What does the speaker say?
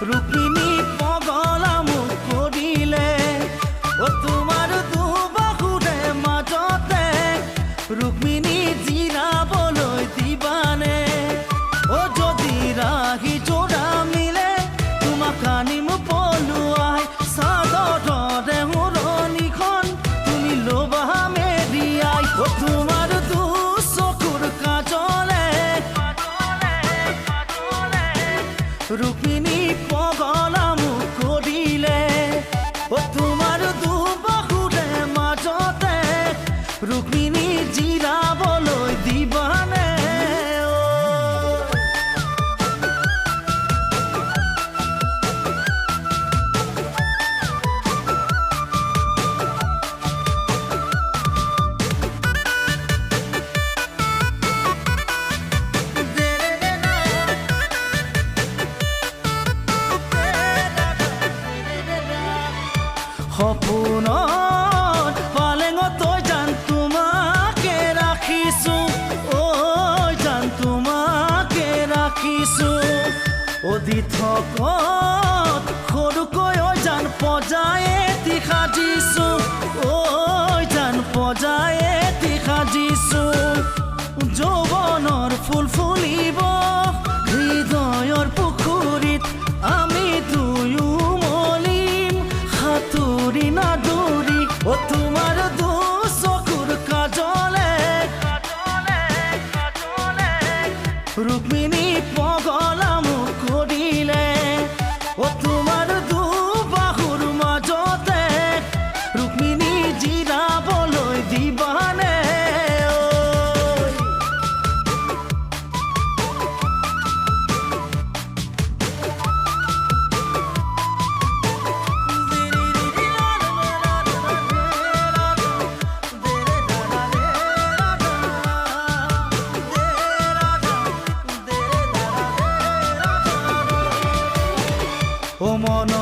রুক্মিণী পগলা মুখ করিলে ও তোমার দুবাহুরে মাজতে রুক্মিণী জিরাবলৈ দিবানে ও যদি রাহি জোড়া মিলে তোমাক আনিম পলুৱাই চাদৰে উৰণিখন তুমি ল'বা মেৰিয়াই ও তোমাৰ চকুৰ কাজলে রুক্মিণী পগলা মুখ করিলে ও তোমার দুবাহুরে মাজতে রুক্মিণী জিৰাবলৈ দিবানে সপোনত পালেঙত তই জান তোমাকে ৰাখিছো ঐ জান তোমাকে ৰাখিছো অদি থকত সৰুকৈ ঐ জান পজাই এটি সাজিছো ঐ জান পজাই এটি সাজিছো যৌৱনৰ ফুল ফুলিব হৃদয়ৰ পুখুৰীত আমি দুয়ো হাতুরি না দূরি ও তোমার চকুর কাজলে রুক্মিণী পগলা মুখ করিলে ও তোমার দুবাহুর মাজতে রুক্মিণী জিৰাবলৈ দিবানে ও মন